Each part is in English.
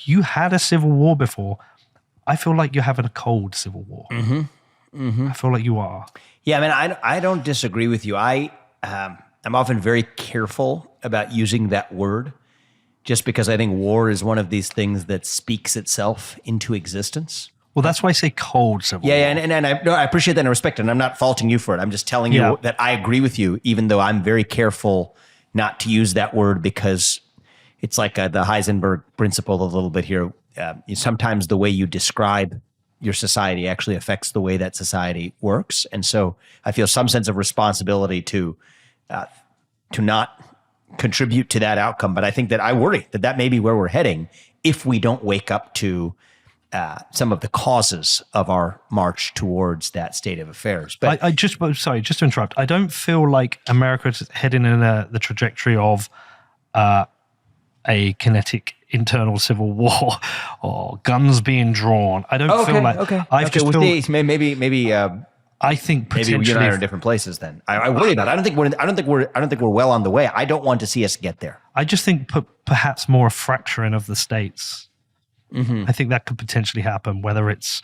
you had a civil war before. I feel like you're having a cold civil war. I feel like you are. Yeah, I mean, I don't disagree with you. I'm often very careful about using that word just because I think war is one of these things that speaks itself into existence. Well, that's why I say cold civil war. Yeah, and I appreciate that and respect it, and I'm not faulting you for it. I'm just telling you that I agree with you, even though I'm very careful not to use that word because it's like the Heisenberg principle a little bit here. Sometimes the way you describe your society actually affects the way that society works. And so I feel some sense of responsibility to not contribute to that outcome. But I think that I worry that may be where we're heading if we don't wake up to some of the causes of our march towards that state of affairs. But sorry, just to interrupt. I don't feel like America's heading in the trajectory of a kinetic internal civil war or guns being drawn. I don't feel like. I think potentially maybe you and I are in different places. Then I worry about it. I don't think we're well on the way. I don't want to see us get there. I just think perhaps more a fracturing of the states. I think that could potentially happen, whether it's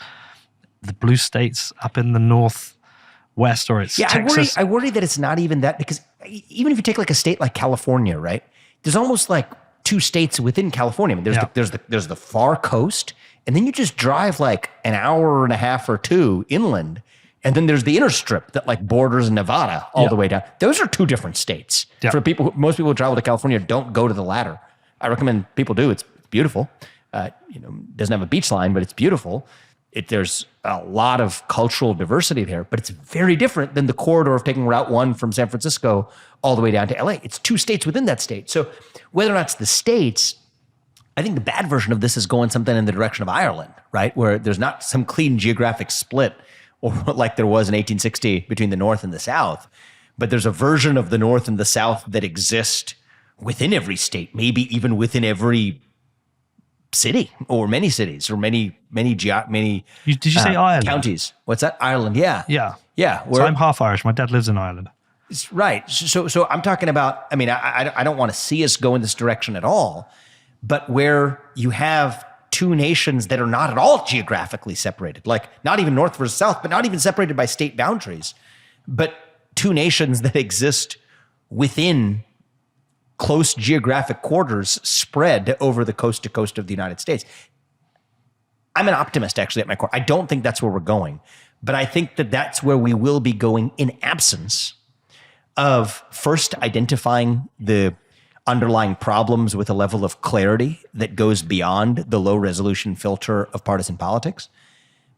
the blue states up in the northwest or it's Texas. I worry that it's not even that, because even if you take like a state like California, right? There's almost like two states within California. I mean, there's the far coast, and then you just drive like an hour and a half or two inland, and then there's the inner strip that like borders Nevada all the way down. Those are two different states. For most people who travel to California don't go to the latter. I recommend people do. It's beautiful. Doesn't have a beach line, but it's beautiful. There's a lot of cultural diversity there, but it's very different than the corridor of taking Route 1 from San Francisco all the way down to LA. It's two states within that state. So whether or not it's the states, I think the bad version of this is going something in the direction of Ireland, right? Where there's not some clean geographic split or like there was in 1860 between the North and the South, but there's a version of the North and the South that exist within every state, maybe even within every city or many cities or many Did you say Ireland? Counties. What's that? Ireland. Yeah. So I'm half Irish. My dad lives in Ireland. Right. So I'm talking about, I mean, I don't want to see us go in this direction at all, but where you have two nations that are not at all geographically separated, like not even north versus south, but not even separated by state boundaries, but two nations that exist within close geographic quarters spread over the coast to coast of the United States. I'm an optimist, actually, at my core. I don't think that's where we're going, but I think that that's where we will be going in absence of first identifying the underlying problems with a level of clarity that goes beyond the low resolution filter of partisan politics.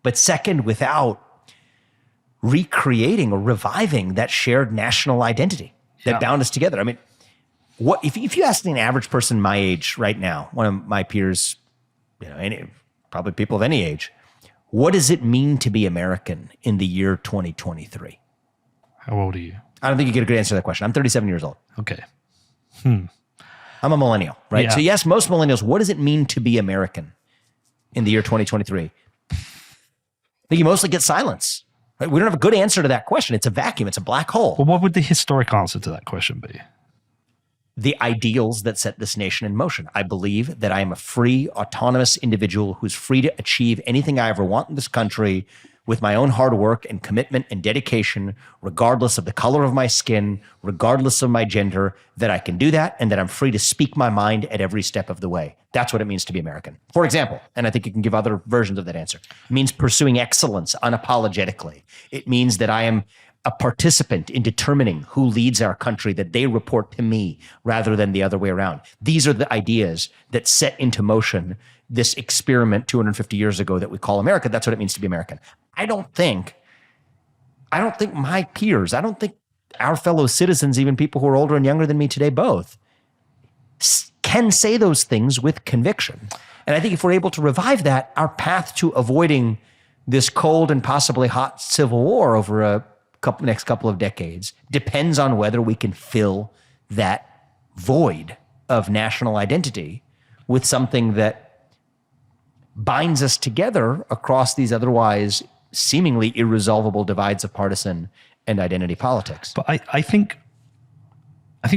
But second, without recreating or reviving that shared national identity that bound us together. I mean, what if you ask an average person my age right now, one of my peers, probably people of any age, what does it mean to be American in the year 2023? How old are you? I don't think you get a good answer to that question. I'm 37 years old. Okay. I'm a millennial, right? Yeah. So yes, most millennials, what does it mean to be American in the year 2023? I think you mostly get silence. Right? We don't have a good answer to that question. It's a vacuum. It's a black hole. Well, what would the historic answer to that question be? The ideals that set this nation in motion. I believe that I am a free, autonomous individual who's free to achieve anything I ever want in this country with my own hard work and commitment and dedication, regardless of the color of my skin, regardless of my gender, that I can do that and that I'm free to speak my mind at every step of the way. That's what it means to be American. For example, and I think you can give other versions of that answer, it means pursuing excellence unapologetically. It means that I am a participant in determining who leads our country, that they report to me rather than the other way around. These are the ideas that set into motion this experiment 250 years ago that we call America. That's what it means to be American. I don't think my peers, I don't think our fellow citizens, even people who are older and younger than me today, both can say those things with conviction. And I think if we're able to revive that, our path to avoiding this cold and possibly hot civil war over a next couple of decades depends on whether we can fill that void of national identity with something that binds us together across these otherwise seemingly irresolvable divides of partisan and identity politics. But I think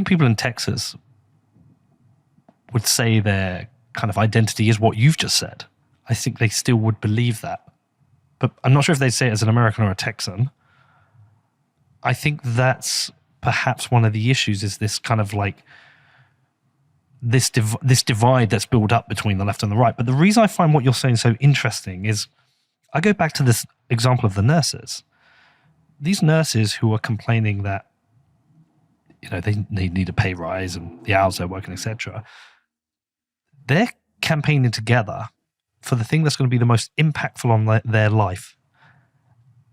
people in Texas would say they're kind of identity is what you've just said, I think they still would believe that. But I'm not sure if they'd say it as an American or a Texan. I think that's perhaps one of the issues, is this kind of like this divide that's built up between the left and the right. But the reason I find what you're saying so interesting is I go back to this example of the nurses. These nurses who are complaining that, you know, they need a pay rise and the hours they're working, etc. They're campaigning together for the thing that's going to be the most impactful on their life.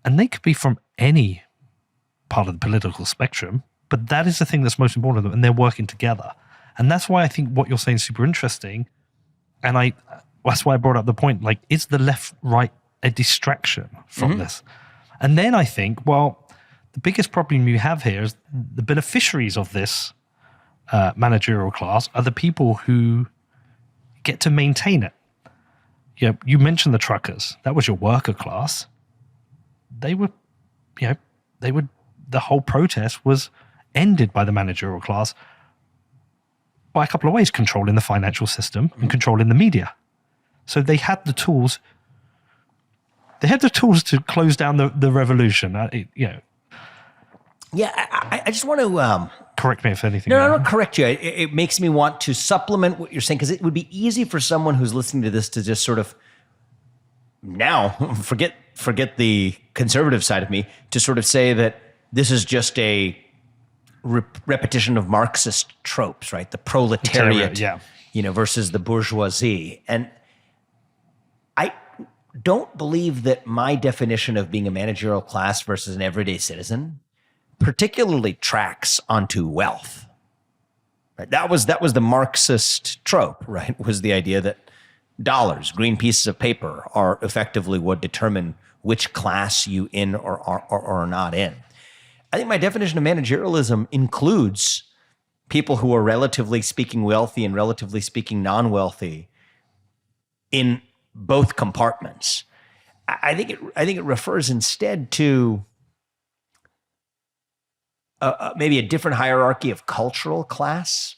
And they could be from any part of the political spectrum, but that is the thing that's most important to them, and they're working together. And that's why I think what you're saying is super interesting. And that's why I brought up the point, like, is the left-right a distraction from this? And then I think, well, the biggest problem you have here is the beneficiaries of this managerial class are the people who get to maintain it. You mentioned the truckers. That was your worker class. They were, the whole protest was ended by the managerial class by a couple of ways: controlling the financial system and controlling the media. So they had the tools. They had the tools to close down the revolution. Yeah, I just want to correct me if anything. No, I don't correct you. It makes me want to supplement what you're saying, because it would be easy for someone who's listening to this to just sort of now forget the conservative side of me, to sort of say that this is just a repetition of Marxist tropes, right? The proletariat, versus the bourgeoisie. And I don't believe that my definition of being a managerial class versus an everyday citizen particularly tracks onto wealth. Right? That was the Marxist trope, right? Was the idea that dollars, green pieces of paper, are effectively what determine which class you in or are not in. I think my definition of managerialism includes people who are relatively speaking wealthy and relatively speaking non-wealthy in both compartments. I think it refers instead to maybe a different hierarchy of cultural class.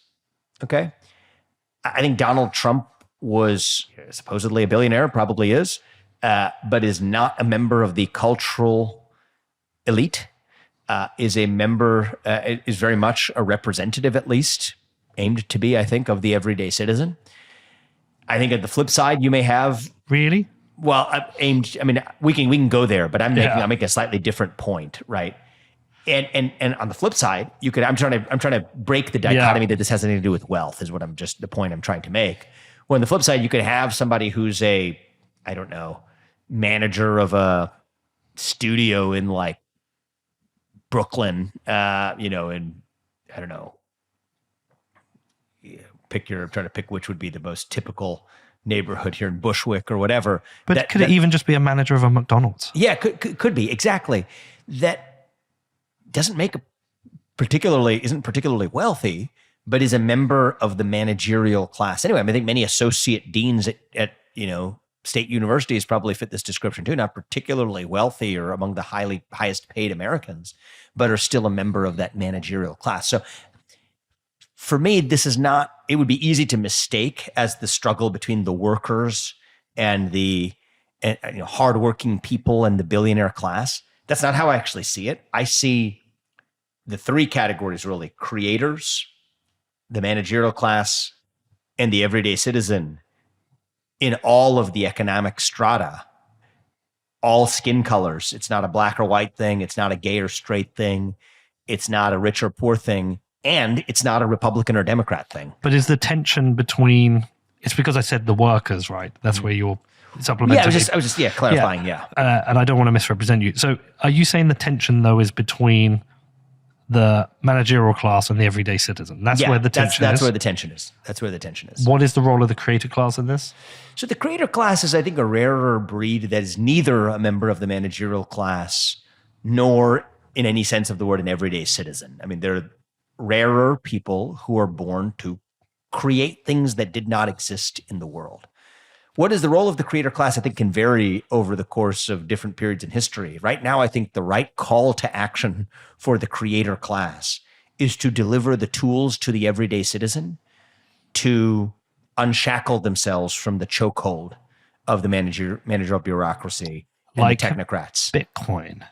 Okay, I think Donald Trump was supposedly a billionaire, probably is, but is not a member of the cultural elite. Is a member, is very much a representative, at least aimed to be, I think, of the everyday citizen. I think at the flip side, you may have really aimed. I mean, we can go there, but I'm making a slightly different point, right? And on the flip side, you could. I'm trying to break the dichotomy that this has anything to do with wealth. Is the point I'm trying to make. Well, on the flip side, you could have somebody who's a, I don't know, manager of a studio in like Brooklyn, and I don't know, I'm trying to pick which would be the most typical neighborhood here in Bushwick or whatever. But could it even just be a manager of a McDonald's? Yeah, could be, exactly. That doesn't make isn't particularly wealthy, but is a member of the managerial class. Anyway, I think many associate deans at state universities probably fit this description too, not particularly wealthy or among the highest paid Americans, but are still a member of that managerial class. So for me, it would be easy to mistake as the struggle between the workers and the hardworking people and the billionaire class. That's not how I actually see it. I see the three categories really: creators, the managerial class, and the everyday citizen, in all of the economic strata, all skin colors. It's not a black or white thing. It's not a gay or straight thing. It's not a rich or poor thing. And it's not a Republican or Democrat thing. But is the tension between, it's because I said the workers, right? That's where you're supplementing. Yeah, I was just clarifying, yeah. And I don't want to misrepresent you. So are you saying the tension, though, is between the managerial class and the everyday citizen? That's where the tension is? That's where the tension is. That's where the tension is. What is the role of the creator class in this? So the creator class is, I think, a rarer breed that is neither a member of the managerial class nor, in any sense of the word, an everyday citizen. I mean, they're rarer people who are born to create things that did not exist in the world. What is the role of the creator class, I think, can vary over the course of different periods in history. Right now, I think the right call to action for the creator class is to deliver the tools to the everyday citizen to unshackle themselves from the chokehold of the managerial bureaucracy and Like the technocrats. Bitcoin.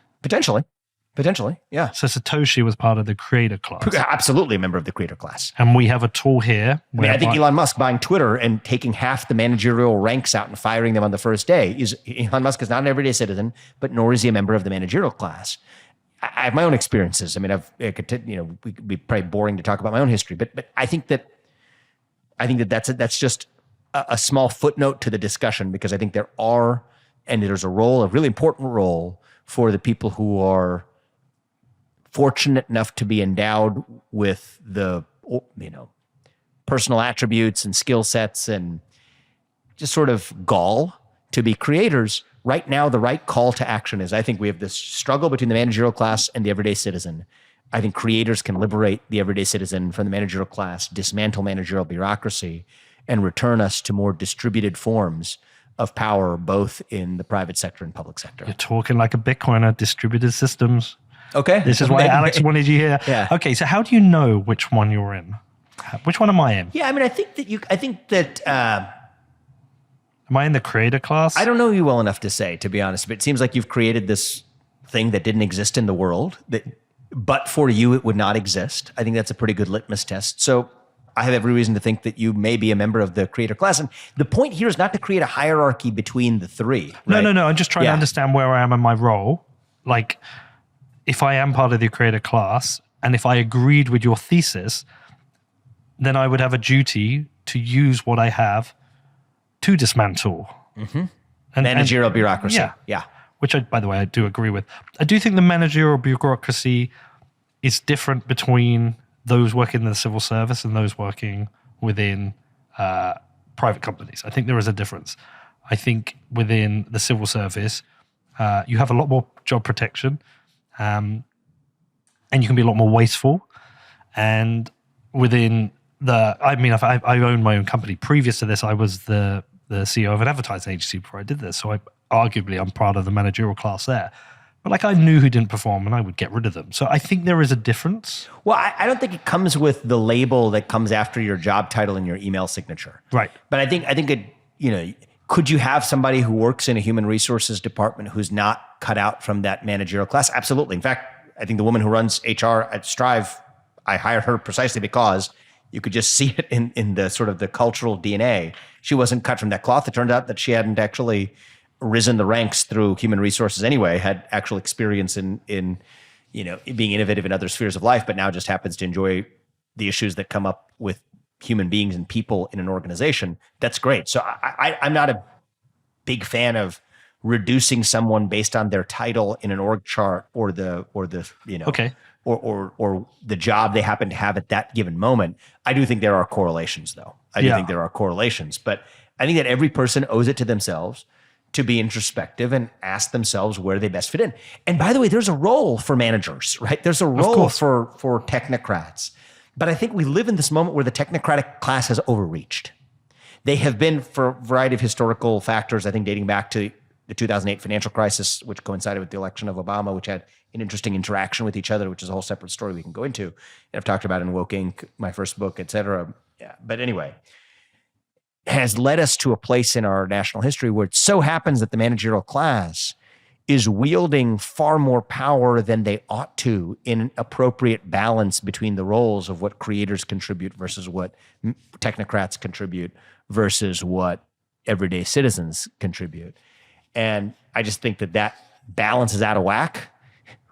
Potentially, yeah. So Satoshi was part of the creator class. Absolutely a member of the creator class. And we have a tool here. I mean, I think Elon Musk buying Twitter and taking half the managerial ranks out and firing them on the first day Elon Musk is not an everyday citizen, but nor is he a member of the managerial class. I have my own experiences. I mean, we'd be probably boring to talk about my own history, but I think that's just a small footnote to the discussion, because I think there's a role, a really important role for the people who are fortunate enough to be endowed with the, personal attributes and skill sets and just sort of gall to be creators. Right now, the right call to action is, I think we have this struggle between the managerial class and the everyday citizen. I think creators can liberate the everyday citizen from the managerial class, dismantle managerial bureaucracy, and return us to more distributed forms of power, both in the private sector and public sector. You're talking like a Bitcoiner, distributed systems. Okay. This is why Alex wanted you here. Yeah. Okay, so how do you know which one you're in? Which one am I in? Yeah, I mean, I think that Am I in the creator class? I don't know you well enough to say, to be honest, but it seems like you've created this thing that didn't exist in the world, but for you, it would not exist. I think that's a pretty good litmus test. So I have every reason to think that you may be a member of the creator class. And the point here is not to create a hierarchy between the three. Right? No. I'm just trying to understand where I am in my role. Like, if I am part of the creator class, and if I agreed with your thesis, then I would have a duty to use what I have to dismantle. Mm-hmm. Managerial bureaucracy. Yeah. Which, by the way, I do agree with. I do think the managerial bureaucracy is different between those working in the civil service and those working within private companies. I think there is a difference. I think within the civil service, you have a lot more job protection, and you can be a lot more wasteful. And within I own my own company. Previous to this, I was the CEO of an advertising agency before I did this. So I'm part of the managerial class there. But I knew who didn't perform, and I would get rid of them. So I think there is a difference. Well, I don't think it comes with the label that comes after your job title and your email signature. Right. But I think it, could you have somebody who works in a human resources department who's not cut out from that managerial class? Absolutely. In fact, I think the woman who runs HR at Strive, I hired her precisely because you could just see it in the sort of the cultural DNA. She wasn't cut from that cloth. It turned out that she hadn't actually risen the ranks through human resources anyway, had actual experience in being innovative in other spheres of life, but now just happens to enjoy the issues that come up with human beings and people in an organization. That's great. So I'm not a big fan of reducing someone based on their title in an org chart or the Okay. or the job they happen to have at that given moment. I do think there are correlations, though. I do think there are correlations, but I think that every person owes it to themselves to be introspective and ask themselves where they best fit in. And by the way, there's a role for managers, right? There's a role for technocrats. But I think we live in this moment where the technocratic class has overreached. They have been, for a variety of historical factors, I think dating back to the 2008 financial crisis, which coincided with the election of Obama, which had an interesting interaction with each other, which is a whole separate story we can go into. And I've talked about in Woke Inc., my first book, et cetera. Yeah. But anyway, has led us to a place in our national history where it so happens that the managerial class is wielding far more power than they ought to in an appropriate balance between the roles of what creators contribute versus what technocrats contribute versus what everyday citizens contribute. And I just think that balance is out of whack.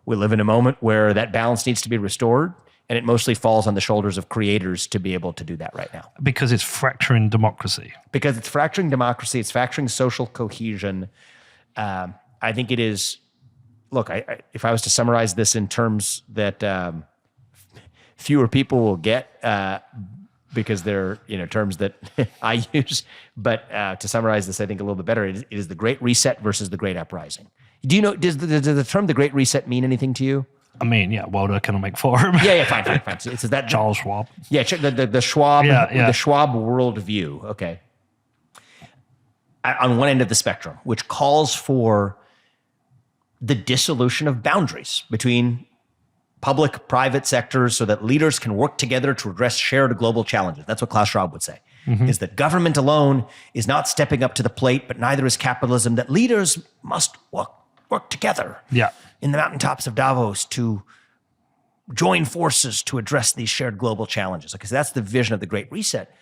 We live in a moment where that balance needs to be restored, and it mostly falls on the shoulders of creators to be able to do that right now. Because it's fracturing democracy. Because it's fracturing democracy, it's fracturing social cohesion. I think it is, look, if I was to summarize this in terms that fewer people will get, because they're terms that I use, but to summarize this, I think a little bit better, it is the Great Reset versus the Great Uprising. Do you know, does the term the Great Reset mean anything to you? I mean, yeah, World Economic Forum. Yeah, fine. So is that Charles Schwab? Yeah, the Schwab, the Schwab worldview. Okay. On one end of the spectrum, which calls for the dissolution of boundaries between public, private sectors so that leaders can work together to address shared global challenges. That's what Klaus Schwab would say. is that government alone is not stepping up to the plate, but neither is capitalism, that leaders must work together in the mountaintops of Davos to join forces to address these shared global challenges. Okay, so that's the vision of the Great Reset.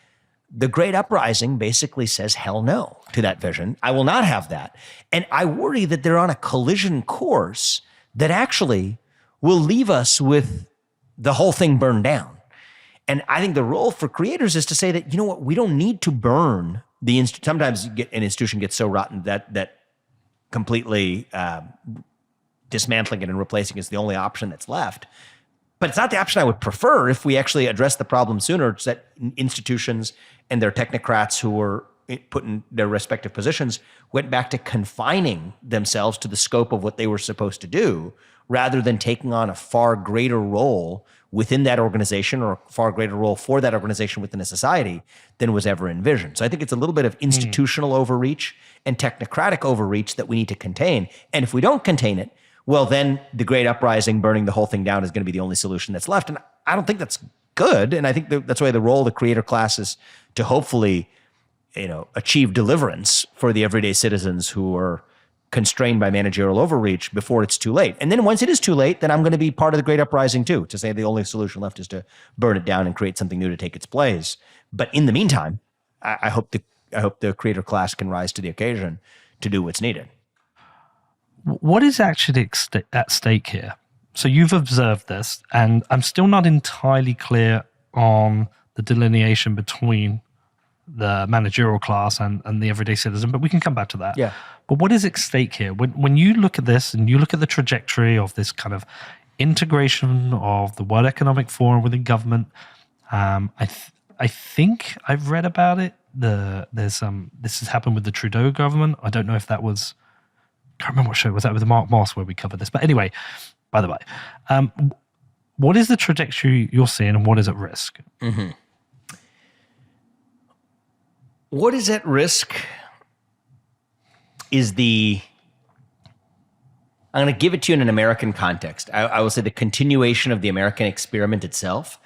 The Great Uprising basically says hell no to that vision. I will not have that. And I worry that they're on a collision course that actually will leave us with the whole thing burned down. And I think the role for creators is to say that, you know what, we don't need to burn the institution. Sometimes an institution gets so rotten that completely dismantling it and replacing it is the only option that's left. But it's not the option I would prefer if we actually address the problem sooner. It's that institutions and their technocrats who were put in their respective positions went back to confining themselves to the scope of what they were supposed to do, rather than taking on a far greater role within that organization or a far greater role for that organization within a society than was ever envisioned. So I think it's a little bit of institutional overreach and technocratic overreach that we need to contain. And if we don't contain it, well, then the Great Uprising, burning the whole thing down, is going to be the only solution that's left. And I don't think that's good. And I think that's why the role of the creator class is to hopefully, achieve deliverance for the everyday citizens who are constrained by managerial overreach before it's too late. And then once it is too late, then I'm going to be part of the Great Uprising too, to say the only solution left is to burn it down and create something new to take its place. But in the meantime, I hope the creator class can rise to the occasion to do what's needed. What is actually at stake here? So you've observed this, and I'm still not entirely clear on the delineation between the managerial class and the everyday citizen, but we can come back to that. Yeah. But what is at stake here? When you look at this and you look at the trajectory of this kind of integration of the World Economic Forum within government, I think I've read about it. This has happened with the Trudeau government. I don't know if that was, can't remember what show was that with Mark Moss where we covered this. But anyway, by the way, what is the trajectory you're seeing and what is at risk? Mm-hmm. What is at risk is I'm going to give it to you in an American context. I will say the continuation of the American experiment itself,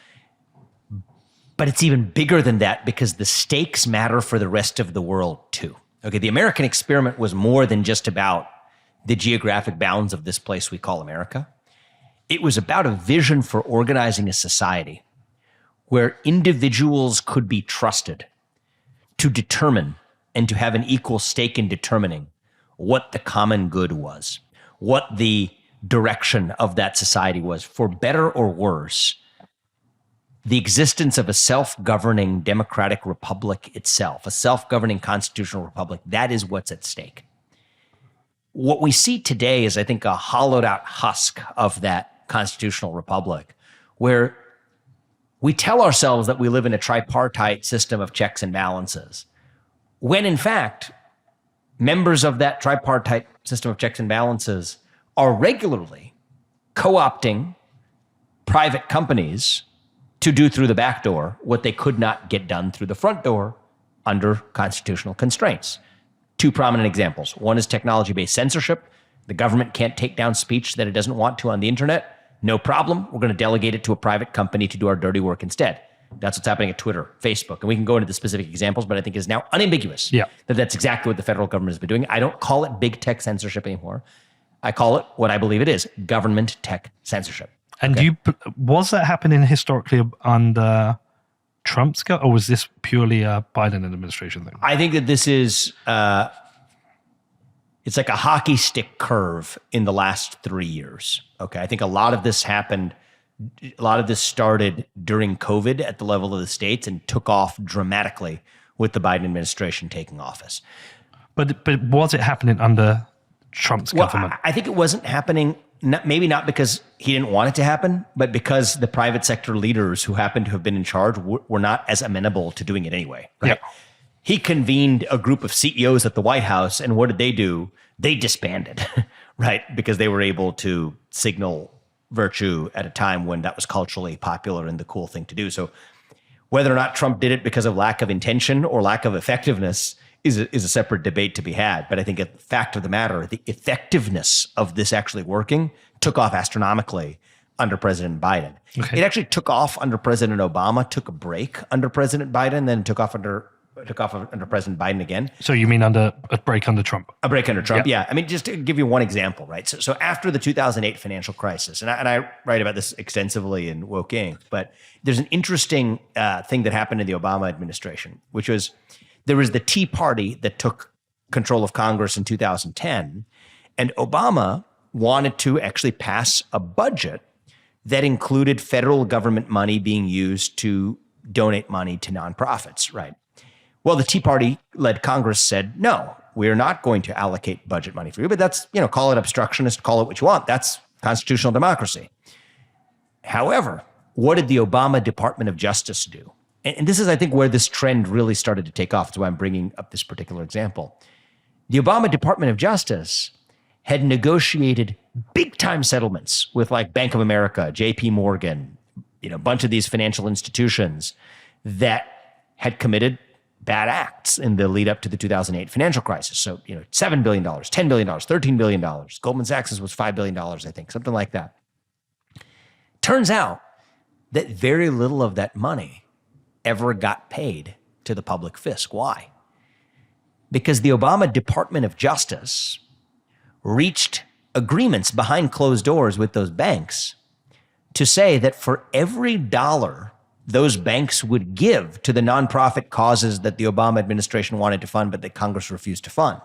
but it's even bigger than that because the stakes matter for the rest of the world too. Okay, the American experiment was more than just about the geographic bounds of this place we call America. It was about a vision for organizing a society where individuals could be trusted to determine and to have an equal stake in determining what the common good was, what the direction of that society was, for better or worse. The existence of a self-governing democratic republic itself, a self-governing constitutional republic, that is what's at stake. What we see today is, I think, a hollowed out husk of that constitutional republic, where we tell ourselves that we live in a tripartite system of checks and balances, when in fact, members of that tripartite system of checks and balances are regularly co-opting private companies to do through the back door what they could not get done through the front door under constitutional constraints. Two prominent examples. One is technology-based censorship. The government can't take down speech that it doesn't want to on the internet. No problem. We're going to delegate it to a private company to do our dirty work instead. That's what's happening at Twitter, Facebook. And we can go into the specific examples, but I think it's now unambiguous that that's exactly what the federal government has been doing. I don't call it big tech censorship anymore. I call it what I believe it is, government tech censorship. And was that happening historically under Trump's government, or was this purely a Biden administration thing? I think that this is, it's like a hockey stick curve in the last 3 years. Okay, I think a lot of this started during COVID at the level of the states and took off dramatically with the Biden administration taking office. But was it happening under Trump's government? I think it wasn't happening, maybe not because he didn't want it to happen, but because the private sector leaders who happened to have been in charge were not as amenable to doing it anyway. Right? Yeah. He convened a group of CEOs at the White House, and what did they do? They disbanded, right? Because they were able to signal virtue at a time when that was culturally popular and the cool thing to do. So whether or not Trump did it because of lack of intention or lack of effectiveness is a separate debate to be had. But I think the fact of the matter, the effectiveness of this actually working took off astronomically under President Biden. Okay. It actually took off under President Obama, took a break under President Biden, then took off under President Biden again. So you mean a break under Trump? A break under Trump, yeah. I mean, just to give you one example, right? So after the 2008 financial crisis, and I write about this extensively in Woke Inc., but there's an interesting thing that happened in the Obama administration, which was there was the Tea Party that took control of Congress in 2010, and Obama wanted to actually pass a budget that included federal government money being used to donate money to nonprofits, right? Well, the Tea Party-led Congress said, no, we're not going to allocate budget money for you, but that's, call it obstructionist, call it what you want. That's constitutional democracy. However, what did the Obama Department of Justice do? And this is, I think, where this trend really started to take off. That's why I'm bringing up this particular example. The Obama Department of Justice had negotiated big-time settlements with like Bank of America, JP Morgan, a bunch of these financial institutions that had committed bad acts in the lead up to the 2008 financial crisis. So, $7 billion, $10 billion, $13 billion. Goldman Sachs was $5 billion, I think, something like that. Turns out that very little of that money ever got paid to the public fisc. Why? Because the Obama Department of Justice reached agreements behind closed doors with those banks to say that for every dollar those banks would give to the nonprofit causes that the Obama administration wanted to fund, but that Congress refused to fund,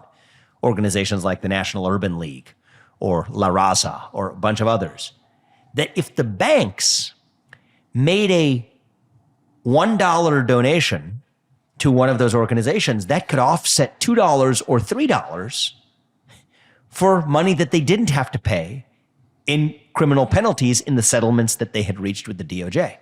organizations like the National Urban League or La Raza or a bunch of others, that if the banks made a $1 donation to one of those organizations, that could offset $2 or $3 for money that they didn't have to pay in criminal penalties in the settlements that they had reached with the DOJ.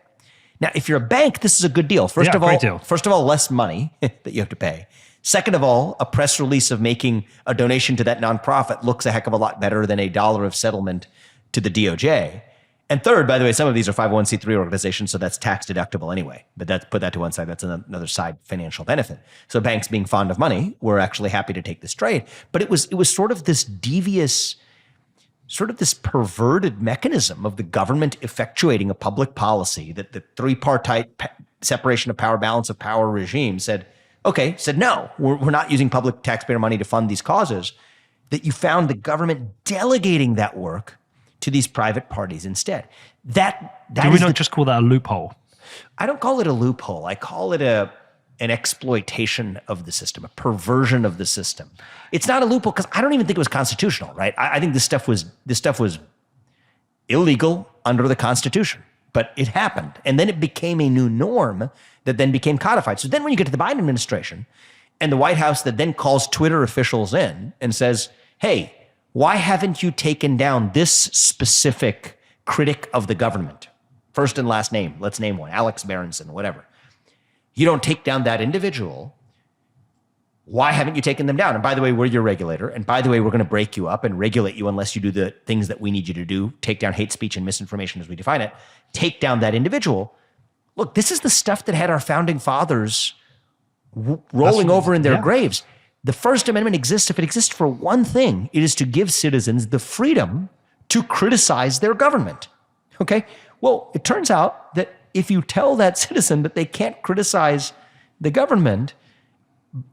Now, if you're a bank, this is a good deal. First of all, less money that you have to pay. Second of all, a press release of making a donation to that nonprofit looks a heck of a lot better than $1 of settlement to the DOJ. And third, by the way, some of these are 501c3 organizations, so that's tax deductible anyway. But put that to one side. That's another side financial benefit. So banks, being fond of money, were actually happy to take this trade. But it was sort of this devious, sort of this perverted mechanism of the government effectuating a public policy that the tripartite separation of power, balance of power regime said no, we're not using public taxpayer money to fund these causes, that you found the government delegating that work to these private parties instead. Do we not just call that a loophole? I don't call it a loophole. I call it an exploitation of the system, a perversion of the system. It's not a loophole because I don't even think it was constitutional, right? I think this stuff was illegal under the Constitution, but it happened. And then it became a new norm that then became codified. So then when you get to the Biden administration and the White House that then calls Twitter officials in and says, hey, why haven't you taken down this specific critic of the government? First and last name, let's name one, Alex Berenson, whatever. You don't take down that individual. Why haven't you taken them down? And by the way, we're your regulator. And by the way, we're going to break you up and regulate you unless you do the things that we need you to do, take down hate speech and misinformation as we define it, take down that individual. Look, this is the stuff that had our founding fathers rolling over in their graves. The First Amendment exists if it exists for one thing. It is to give citizens the freedom to criticize their government. Okay? Well, it turns out that if you tell that citizen that they can't criticize the government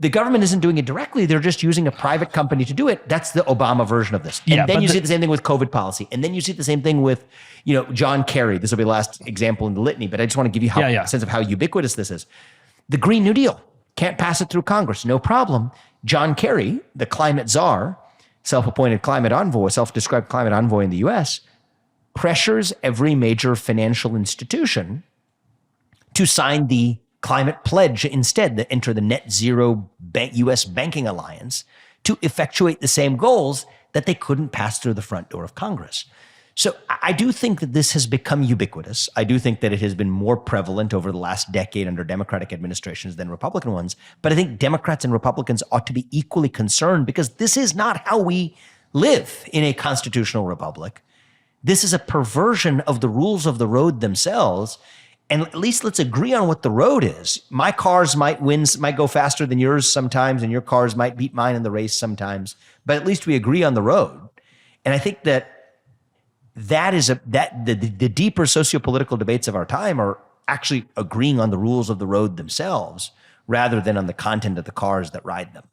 isn't doing it directly. They're just using a private company to do it. That's the Obama version of this. And then you see the same thing with COVID policy. And then you see the same thing with, John Kerry. This will be the last example in the litany, but I just want to give you a sense of how ubiquitous this is. The Green New Deal. Can't pass it through Congress. No problem. John Kerry, the climate czar, self-appointed climate envoy, self-described climate envoy in the US, pressures every major financial institution to sign the climate pledge instead, that enter the net zero US banking alliance to effectuate the same goals that they couldn't pass through the front door of Congress. So I do think that this has become ubiquitous. I do think that it has been more prevalent over the last decade under Democratic administrations than Republican ones. But I think Democrats and Republicans ought to be equally concerned because this is not how we live in a constitutional republic. This is a perversion of the rules of the road themselves. And at least let's agree on what the road is. My cars might go faster than yours sometimes, and your cars might beat mine in the race sometimes. But at least we agree on the road. And I think that the deeper sociopolitical debates of our time are actually agreeing on the rules of the road themselves rather than on the content of the cars that ride them.